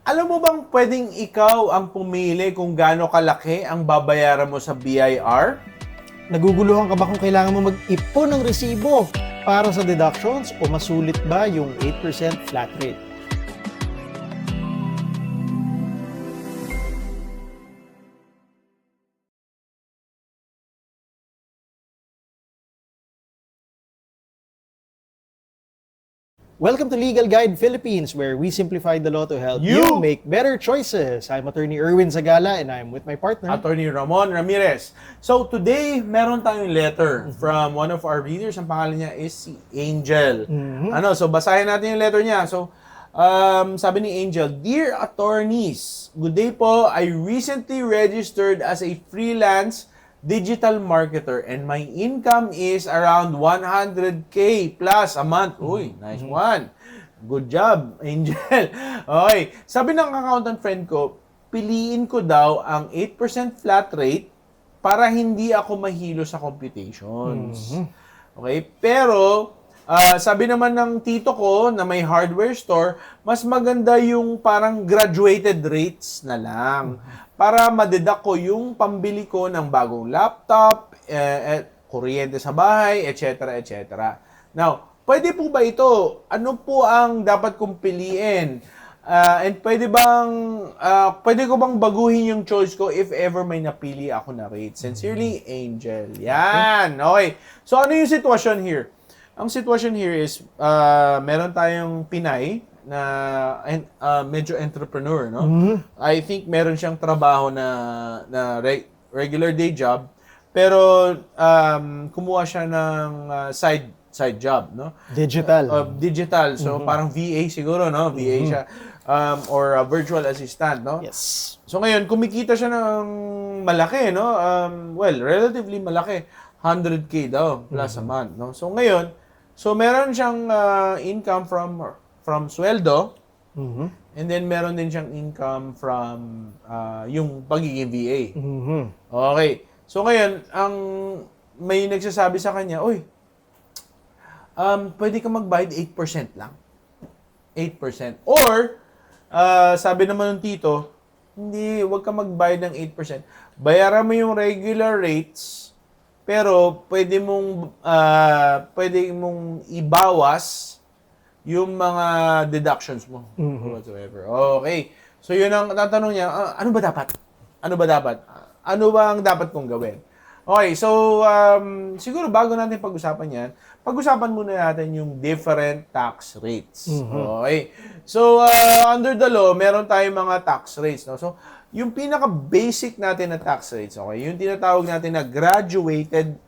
Alam mo bang pwedeng ikaw ang pumili kung gaano kalaki ang babayaran mo sa BIR? Naguguluhan ka ba kung kailangan mo mag-ipon ng resibo para sa deductions o masulit ba yung 8% flat rate? Welcome to Legal Guide Philippines, where we simplify the law to help you make better choices. I'm Attorney Erwin Zagala and I'm with my partner. Attorney Ramon Ramirez. So today, meron tayong letter from one of our readers. Ang pangalan niya is si Angel. So basahin natin yung letter niya. So, sabi ni Angel, Dear Attorneys, good day po. I recently registered as a freelance digital marketer and my income is around 100K plus a month. Uy, nice one. Good job, Angel. Okay. Sabi ng accountant friend ko, piliin ko daw ang 8% flat rate para hindi ako mahilo sa computations. Okay? Pero, sabi naman ng tito ko na may hardware store, mas maganda yung parang graduated rates na lang para madeduct ko yung pambili ko ng bagong laptop, kuryente sa bahay, etc. etc. Now, pwede po ba ito? Ano po ang dapat kong piliin? And pwede ko bang baguhin yung choice ko if ever may napili ako na rate? Sincerely, Angel. Yan. Okay. So, ano yung sitwasyon here? Ang sitwasyon here is, meron tayong Pinay na medyo entrepreneur, no? I think meron siyang trabaho na regular day job, pero kumuha siya ng side job, no? Digital. So, parang VA siguro, no? VA siya. Or a virtual assistant, no? Yes. So, ngayon, kumikita siya ng malaki, no? Relatively malaki. 100K daw plus a month, no? So, ngayon, meron siyang income from sweldo, and then meron din siyang income from yung pagiging VA. Okay. So, ngayon, may nagsasabi sa kanya, uy, pwede ka magbayad 8% lang. 8%. Or, sabi naman ng tito, hindi, huwag ka magbayad ng 8%. Bayaran mo yung regular rates, pero pwede mong ibawas yung mga deductions mo. Whatsoever. Okay. So, yun ang tatanong niya, ano ba dapat? Ano ba dapat? Ano ba ang dapat kong gawin? Okay, so, siguro bago natin pag-usapan yan, pag-usapan muna natin yung different tax rates. Okay. So, under the law, meron tayong mga tax rates. No? So, yung pinaka-basic natin na tax rates, okay, yung tinatawag natin na graduated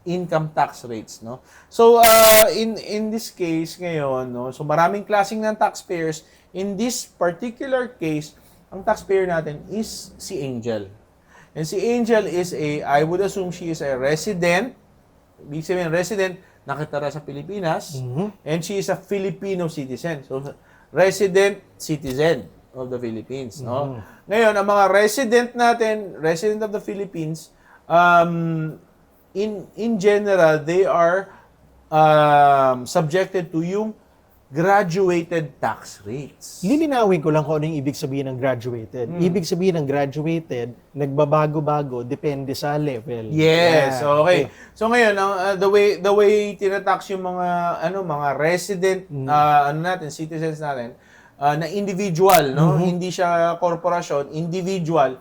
income tax rates, no? So, in this case ngayon, no, so maraming klaseng ng taxpayers. In this particular case, ang taxpayer natin is si Angel. And si Angel is I would assume she is a resident, ibig sabihin resident, nakatira sa Pilipinas, and she is a Filipino citizen. So, resident citizen of the Philippines, no? Ngayon, ang mga resident of the Philippines, in general, they are subjected to yung graduated tax rates. Lilinawin ko lang kung ano yung ibig sabihin ng graduated. Ibig sabihin ng graduated, nagbabago-bago, depende sa level. Yes, okay. So ngayon, the way tinatax yung mga resident citizens natin, na individual, no? Hindi siya korporasyon, individual,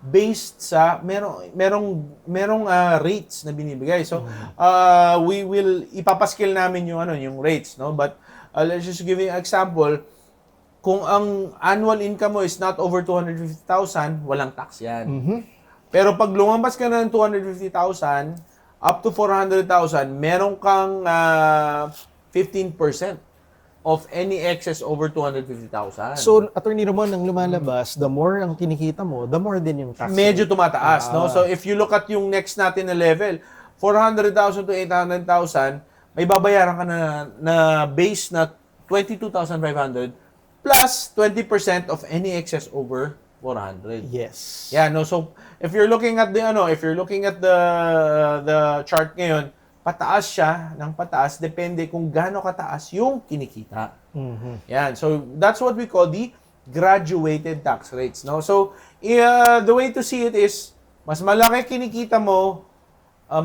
based sa merong rates na binibigay. So, we will ipapaskil namin yung rates, no? But let's just give you an example. Kung ang annual income mo is not over 250,000, walang tax 'yan. Pero pag lumampas ka na ng 250,000 up to 400,000, meron kang 15% of any excess over 250,000. So, Attorney Ramon, nang lumalabas, the more ang kinikita mo, the more din yung tax medyo rate. tumataas, no? So, if you look at yung next natin na level, 400,000 to 800,000, may babayaran ka na base na 22,500 plus 20% of any excess over 400. Yes. Yeah, no. So, if you're looking at the chart ngayon, pataas siya ng pataas, depende kung gaano kataas yung kinikita. Yan. So, that's what we call the graduated tax rates, no? So, the way to see it is, mas malaki kinikita mo,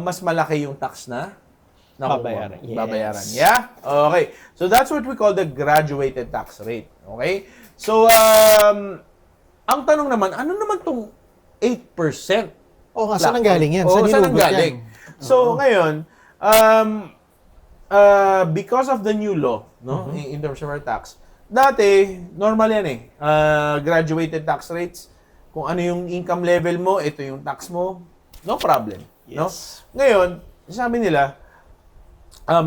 mas malaki yung tax na nakukuha mo. Babayaran. Yes. Babayaran. Yeah? Okay. So, that's what we call the graduated tax rate. Okay? So, ang tanong naman, ano naman tong 8%? Saan ang galing yan? Oo, saan ang hinugot galing? yan? So, ngayon, because of the new law, no, in terms of our tax, dati, normal yan eh. Graduated tax rates, kung ano yung income level mo, ito yung tax mo, no problem. No? Yes. Ngayon, sabi nila,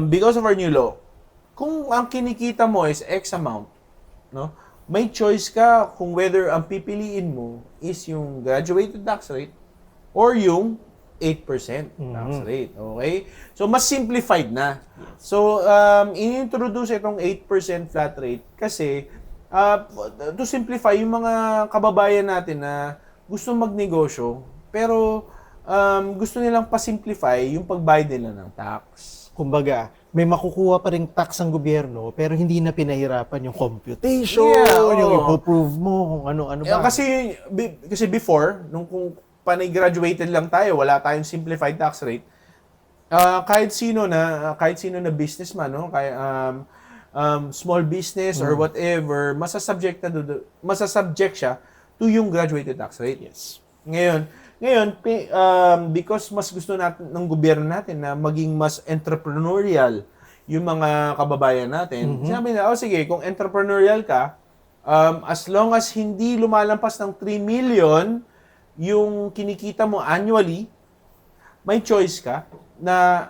because of our new law, kung ang kinikita mo is X amount, no, may choice ka kung whether ang pipiliin mo is yung graduated tax rate or yung 8% tax rate. Okay? So, mas simplified na. So, in-introduce itong 8% flat rate kasi to simplify yung mga kababayan natin na gusto magnegosyo pero gusto nilang pasimplify yung pagbayad nila ng tax. Kumbaga, may makukuha pa ring tax ang gobyerno pero hindi na pinahirapan yung computation, yung ipo-prove mo kung ano-ano ba. Kasi before, nung kung panay graduated lang tayo, wala tayong simplified tax rate, kahit sino na businessman, no, small business or whatever, masasubject siya to yung graduated tax rate. Yes. Ngayon, because mas gusto natin ng gobyerno natin na maging mas entrepreneurial yung mga kababayan natin, sinabi nila, sige, kung entrepreneurial ka, as long as hindi lumalampas ng 3 million yung kinikita mo annually, may choice ka na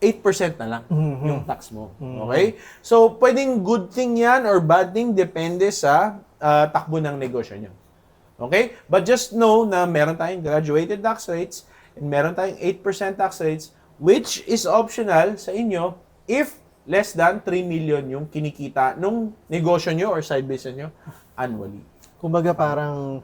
8% na lang yung tax mo. Okay? So, pwedeng good thing yan or bad thing, depende sa takbo ng negosyo nyo. Okay? But just know na meron tayong graduated tax rates and meron tayong 8% tax rates which is optional sa inyo if less than 3 million yung kinikita nung negosyo nyo or side business nyo annually. Kumbaga parang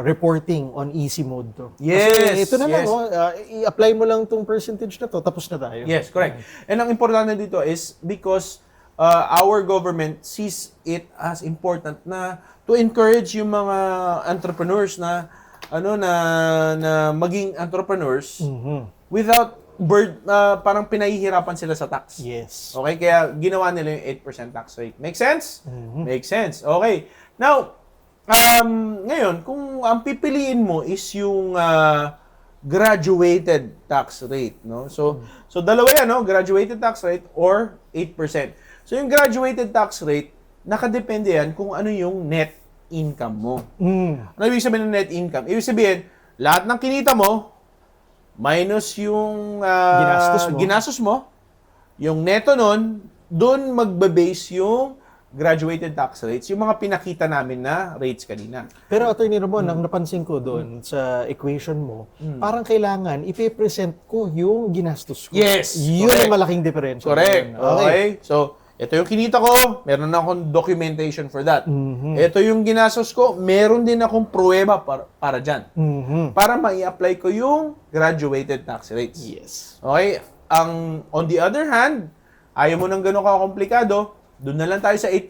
reporting on easy mode to. Yes, Kasi ito na lang, yes. i-apply mo lang tong percentage na to, tapos na tayo. Yes, correct. And ang importante dito is because our government sees it as important na to encourage yung mga entrepreneurs na maging entrepreneurs without parang pinahihirapan sila sa tax. Yes. Okay, kaya ginawa nila yung 8% tax rate. Make sense? Make sense. Okay. Now, ngayon, kung ang pipiliin mo is yung graduated tax rate, no? So dalawa yan, no? Graduated tax rate or 8%. So yung graduated tax rate, nakadepende yan kung ano yung net income mo. Ano ibig sabihin ng net income? Ibig sabihin, lahat ng kinita mo minus yung ginastos mo, yung neto nun, doon magbe-base yung graduated tax rates, yung mga pinakita namin na rates kanina. Pero Attorney Ramon, ang napansin ko doon sa equation mo, parang kailangan ipe-present ko yung ginastos ko. Yes, Yun correct. ang malaking difference. Correct. Okay. So, ito yung kinita ko, meron na akong documentation for that. Ito yung ginastos ko, meron din akong pruweba para dyan. Para ma-apply ko yung graduated tax rates. Yes. Okay? On the other hand, ayaw mo nang gano'n ka-komplikado, doon na lang tayo sa 8%,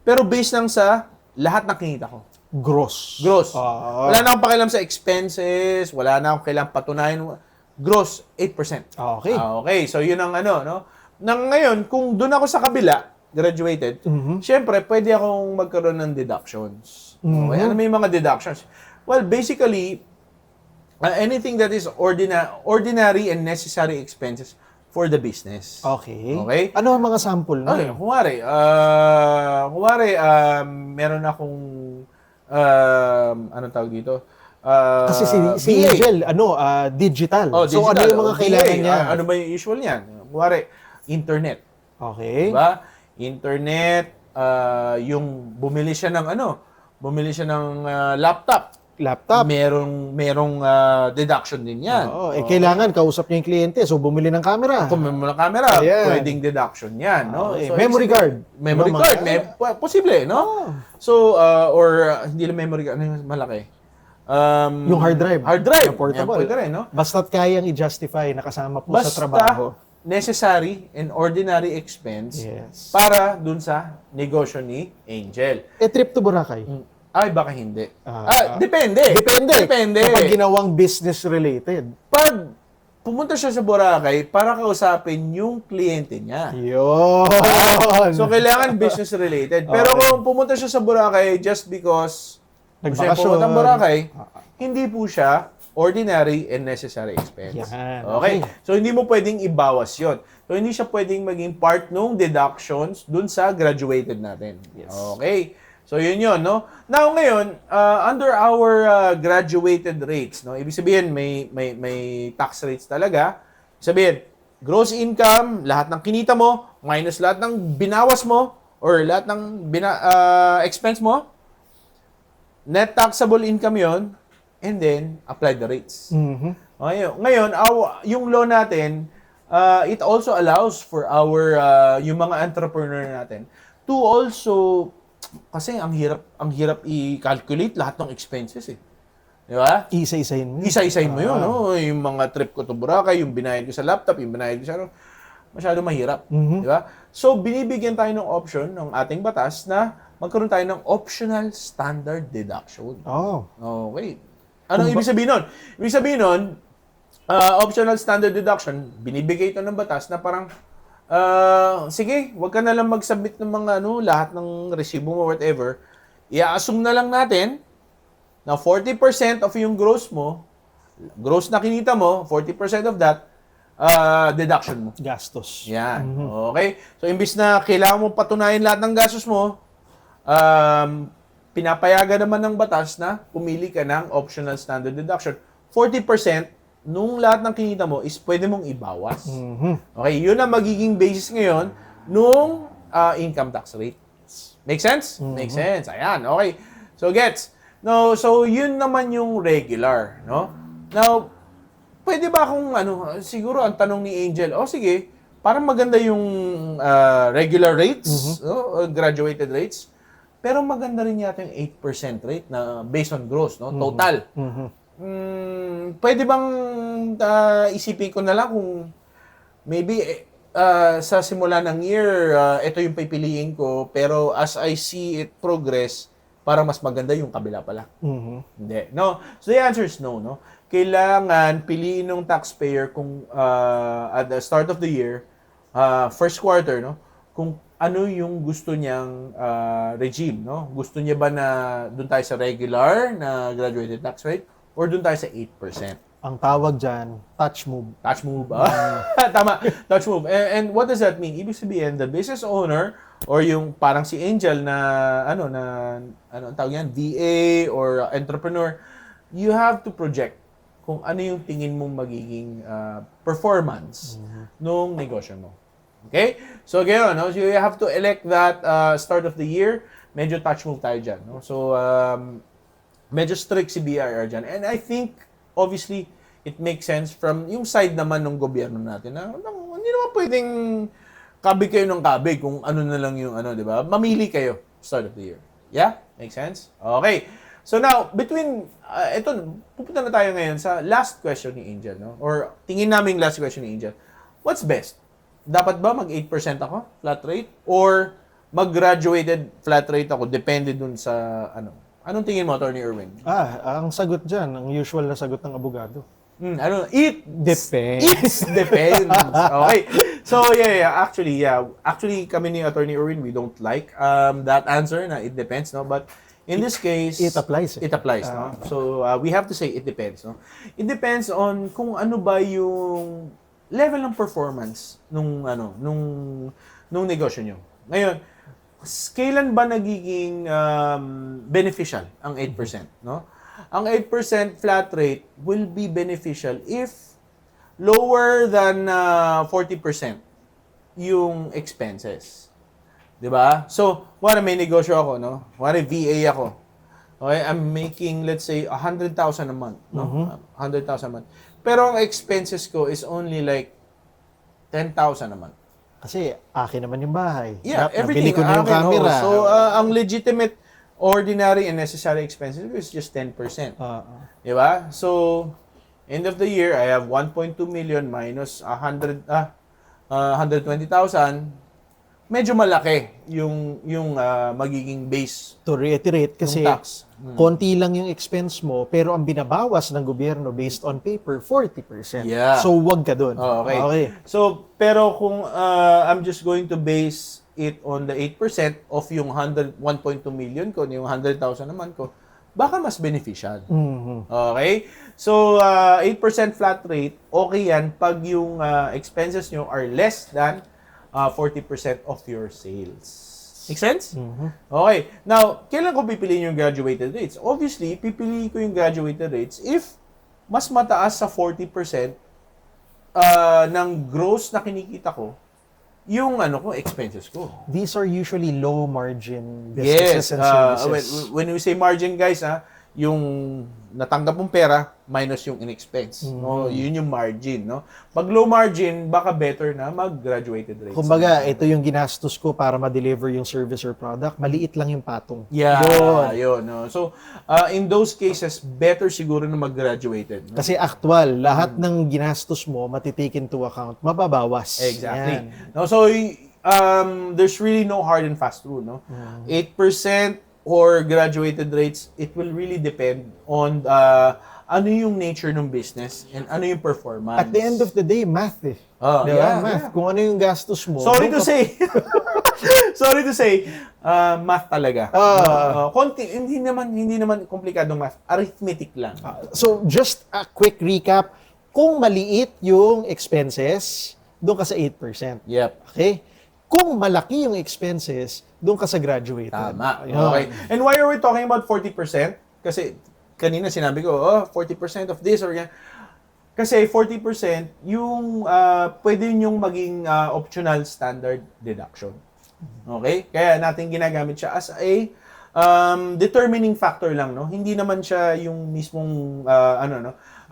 pero based lang sa lahat ng kinita ko. Gross. Wala na akong pakialam sa expenses, wala na akong kailangang patunayan. Gross, 8%. Okay. Okay, so yun ang no? Nang ngayon, kung doon ako sa kabila, graduated, syempre, pwede akong magkaroon ng deductions. Okay? Ano may mga deductions? Well, basically, anything that is ordinary and necessary expenses for the business. Okay. Okay? Ano ang mga sample na? Okay, kunwari, meron akong, anong tawag dito? Kasi si VA. Angel, digital. So, ano yung mga VA, kailangan niya? ano ba yung usual niyan? Kunwari, internet. Okay. Diba? Internet, yung bumili siya ng laptop. Merong deduction din yan. Kailangan kausap niya yung kliyente, so bumili ng camera. Kung may mga camera, Ayan. pwedeng deduction yan. No? Okay. So, Memory card. Memory card. Posible, no? So, or hindi lang memory card, ano yung malaki? Yung hard drive. Hard drive. Na portable. Pwede rin, no? Basta't kayang i-justify na kasama po sa trabaho. necessary and ordinary expense Yes. para dun sa negosyo ni Angel. Trip to Boracay. Ay, baka hindi. Depende. Depende. Kapag ginawang business related. Pag pumunta siya sa Boracay para kausapin yung kliyente niya. Yun. So, kailangan business related. Pero kung pumunta siya sa Boracay just because gusto niya Nagbakasyon. pumunta ng Boracay, hindi po siya ordinary and necessary expense. Yan, Okay? So, hindi mo pwedeng ibawas yon. So, hindi siya pwedeng maging part ng deductions dun sa graduated natin. Yes. Okay? So, yun, no? Now, ngayon, under our graduated rates, no? Ibig sabihin, may tax rates talaga. Sabihin, gross income, lahat ng kinita mo, minus lahat ng binawas mo, or lahat ng expense mo, net taxable income yon, and then apply the rates. Mhm. Okay, ngayon, yung law natin, it also allows for our yung mga entrepreneur natin to also, kasi ang hirap i-calculate lahat ng expenses eh. Di ba? Isa-isahin mo. Isa-isahin mo yun, no? Yung mga trip ko to Boracay, yung binayad ko sa laptop, yung binayad ko sa ano, masyado mahirap. Di ba? So, binibigyan tayo ng option ng ating batas na magkaroon tayo ng optional standard deduction. Oh. Okay. Anong ibig sabihin nun? Ibig sabihin nun, optional standard deduction, binibigay ito ng batas na parang, sige, wag ka na lang mag-submit ng mga lahat ng resibo mo, whatever. I-assume na lang natin na 40% of yung gross mo, gross na kinita mo, 40% of that, deduction mo. Gastos. Yan. Okay? So, imbis na kailangan mo patunayan lahat ng gastos mo, pinapayagan naman ng batas na pumili ka ng optional standard deduction. 40% nung lahat ng kinita mo is pwede mong ibawas. Okay? Yun ang magiging basis ngayon nung income tax rate. Make sense? Make sense. Ayan. Okay. So, gets. No, so, yun naman yung regular. No? Now, pwede ba akong, siguro ang tanong ni Angel, sige, parang maganda yung regular rates, no? Graduated rates, pero maganda rin yata yung 8% rate na based on gross, no? Total. Pwede bang isipin ko na lang kung maybe sa simula ng year, ito yung pipiliin ko, pero as I see it progress, parang mas maganda yung kabila pala. Hindi. No. So the answer is no, no? Kailangan piliin ng taxpayer kung at the start of the year, first quarter, no? Kung ano yung gusto niyang regime, no? Gusto niya ba na doon tayo sa regular na graduated tax rate or doon tayo sa 8%? Ang tawag dyan, touch move. Touch move. Tama, touch move. And what does that mean? Ibig sabihin, the business owner or yung parang si Angel na ano ang tawag yan, VA or entrepreneur, you have to project kung ano yung tingin mong magiging performance nung negosyo mo. Okay? So, gano'n, no? So, you have to elect that start of the year. Medyo touch move tayo dyan. No? So, medyo strict si BIR dyan. And I think, obviously, it makes sense from yung side naman ng gobyerno natin na hindi naman pwedeng kabig kayo ng kabig kung ano na lang yung di ba? Mamili kayo start of the year. Yeah? Make sense? Okay. So now, between, pupunta na tayo ngayon sa last question ni Angel, no? Or tingin namin last question ni Angel. What's best? Dapat ba mag 8% ako, flat rate? Or mag-graduated flat rate ako, depende dun sa, Anong tingin mo, Attorney Erwin? Ang sagot dyan, ang usual na sagot ng abogado. It Depends. depends. Okay. So, Actually, kami ni Attorney Erwin, we don't like that answer na it depends, no? But in this case, It applies. It applies, no? So, we have to say it depends, no? It depends on kung ano ba yung level ng performance nung negosyo nyo. Ngayon, kailan ba nagiging beneficial ang 8%, no? Ang 8% flat rate will be beneficial if lower than 40% yung expenses. 'Di ba? So, may negosyo ako, no? VA ako. Okay, I'm making, let's say, 100,000 a month, no? 100,000 a month. Pero ang expenses ko is only like 10,000 a month. Kasi akin naman yung bahay. Yeah, everything. Nabili ko na yung camera. So, ang legitimate, ordinary, and necessary expenses is just 10%. Diba? So, end of the year, I have 1.2 million minus 100, 120,000, medyo malaki yung magiging base To reiterate, kasi ng tax. konti lang yung expense mo, pero ang binabawas ng gobyerno based on paper, 40%. Yeah. So, wag ka dun. Oh, okay. So, pero kung I'm just going to base it on the 8% of yung 1.2 million ko, yung 100,000 naman ko, baka mas beneficial. Okay? So, 8% flat rate, okay yan pag yung expenses nyo are less than 40% of your sales. Make sense? Okay. Now, kailan ko pipiliin yung graduated rates? Obviously, pipiliin ko yung graduated rates if mas mataas sa 40% ng gross na kinikita ko yung expenses ko. These are usually low margin businesses Yes. and services. When we say margin, guys, yung natanggap mong pera minus yung in-expense. No? Yun yung margin. No? Pag low margin, baka better na mag-graduated rates. Kumbaga, ito yung ginastos ko para ma-deliver yung service or product, maliit lang yung patong. Yeah, Yun. yun. No? So, in those cases, better siguro na mag-graduated. No? Kasi actual, lahat ng ginastos mo, matitake into account, mababawas. Exactly. Yan. No, so, there's really no hard and fast rule. No? 8% or graduated rates, it will really depend on ano yung nature ng business and ano yung performance. At the end of the day, math eh. Diba? Yeah, Math. yeah. Kung ano yung gastos mo. Sorry to doon ka- say. Sorry to say, math talaga. Hindi naman komplikadong math. Arithmetic lang. So, just a quick recap. Kung maliit yung expenses, doon ka sa 8%. Yep. Okay? Kung malaki yung expenses, doon ka sa graduated. Tama. Ayun. Okay. And why are we talking about 40%? Kasi kanina sinabi ko, 40% of this or yan. Kasi 40% yung pwede yung maging optional standard deduction. Okay? Kaya natin ginagamit siya as a determining factor lang, no? Hindi naman siya yung mismong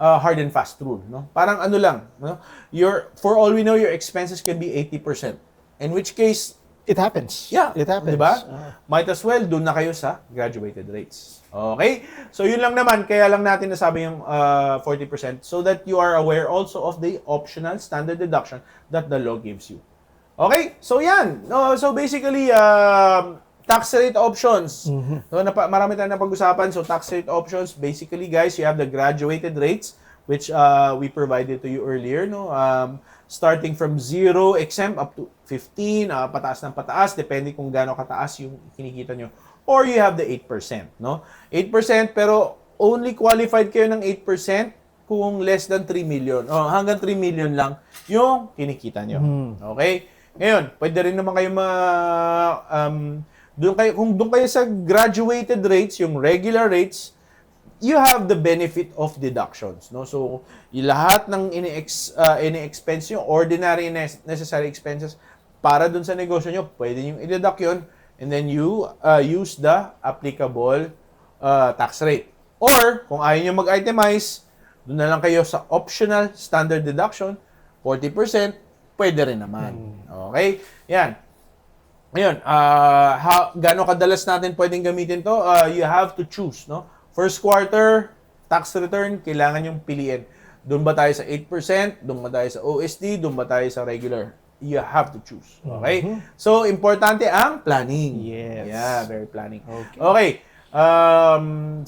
hard and fast rule, no? Parang ano lang, no? For all we know, your expenses can be 80%. In which case, It happens. yeah, It happens. diba? Might as well, doon na kayo sa graduated rates. Okay? So, yun lang naman. Kaya lang natin nasabi yung 40% so that you are aware also of the optional standard deduction that the law gives you. Okay? So, yan. So, basically, tax rate options. So, marami tayong napag-usapan. So, tax rate options, basically, guys, you have the graduated rates, which we provided to you earlier, no? Starting from 0 exempt up to 15, pataas ng pataas, depende kung gaano kataas yung kinikita nyo. Or you have the 8%, no? 8%, pero only qualified kayo ng 8% kung less than 3 million. Hanggang 3 million lang yung kinikita nyo. Okay? Ngayon, pwede rin naman kayo kung doon kayo sa graduated rates, yung regular rates, you have the benefit of deductions, no? So, lahat ng ini-expense nyo, ordinary necessary expenses para dun sa negosyo nyo, pwede nyo i-deduct yun, and then you use the applicable tax rate. Or, kung ayaw nyo mag-itemize, dun na lang kayo sa optional standard deduction, 40%, pwede rin naman. Okay? Yan. Ngayon, gaano kadalas natin pwedeng gamitin to? You have to choose, no? First quarter, tax return, kailangan yung piliin. Doon ba tayo sa 8%? Doon ba tayo sa OSD? Doon ba tayo sa regular? You have to choose. Okay? So, importante ang planning. Yes. Yeah, very planning. Okay. Okay.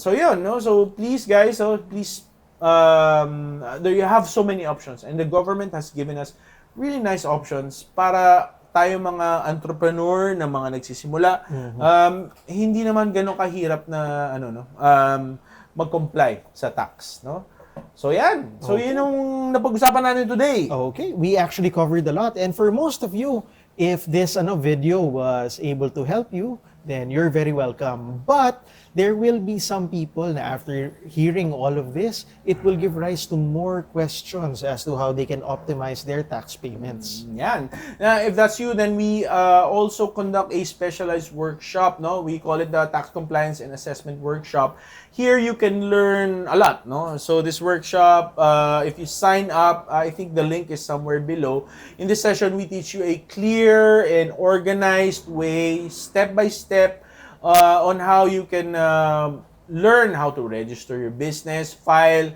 So, yun. No? So, please, guys, there you have so many options. And the government has given us really nice options para tayo mga entrepreneur na mga nagsisimula, hindi naman ganun kahirap na mag-comply sa tax, no? So yan. So yun yung napag-usapan natin today. Okay, we actually covered a lot. And for most of you, if this video was able to help you, then you're very welcome. But there will be some people na after hearing all of this, it will give rise to more questions as to how they can optimize their tax payments. Yan. If that's you, then we also conduct a specialized workshop, no? We call it the Tax Compliance and Assessment Workshop. Here you can learn a lot, no? So this workshop, if you sign up, I think the link is somewhere below. In this session, we teach you a clear and organized way, step by step, on how you can learn how to register your business, file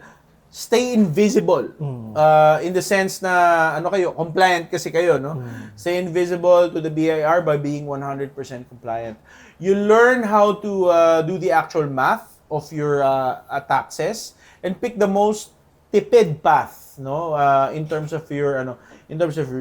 stay invisible. In the sense na, compliant kasi kayo, no? Stay invisible to the BIR by being 100% compliant. You learn how to do the actual math of your taxes and pick the most tipid path, no? In terms of your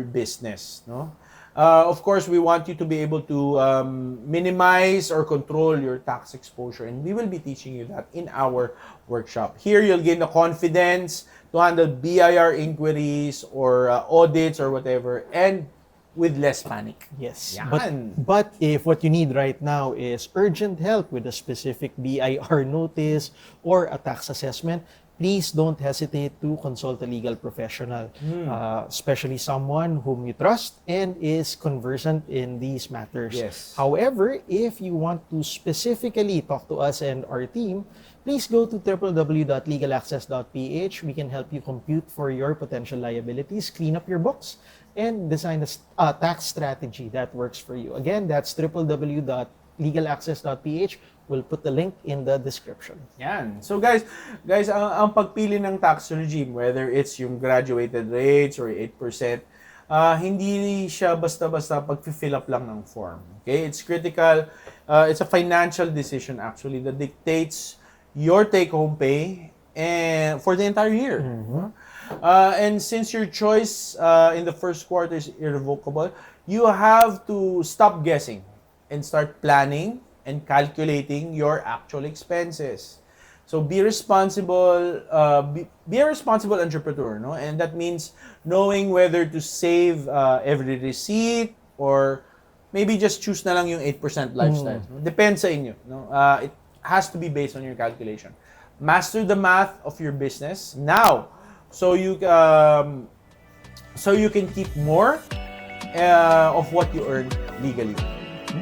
business, no? Of course, we want you to be able to minimize or control your tax exposure, and we will be teaching you that in our workshop. Here, you'll gain the confidence to handle BIR inquiries or audits or whatever, and with less panic. Yes. Yan. But if what you need right now is urgent help with a specific BIR notice or a tax assessment, please don't hesitate to consult a legal professional, especially someone whom you trust and is conversant in these matters. Yes. However, if you want to specifically talk to us and our team, please go to www.legalaccess.ph. We can help you compute for your potential liabilities, clean up your books, and design a tax strategy that works for you. Again, that's www.legalaccess.ph. We'll put the link in the description. Yan. So guys, ang pagpili ng tax regime, whether it's yung graduated rates or 8%, hindi siya basta-basta pag-fill up lang ng form. Okay? It's critical. It's a financial decision actually that dictates your take-home pay for the entire year. And since your choice in the first quarter is irrevocable, you have to stop guessing and start planning and calculating your actual expenses. So be responsible, be a responsible entrepreneur, no? And that means knowing whether to save every receipt or maybe just choose na lang yung 8% lifestyle. No? Depends sa inyo, no? It has to be based on your calculation. Master the math of your business now, so you can keep more of what you earn legally.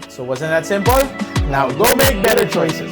So wasn't that simple? Now go make better choices.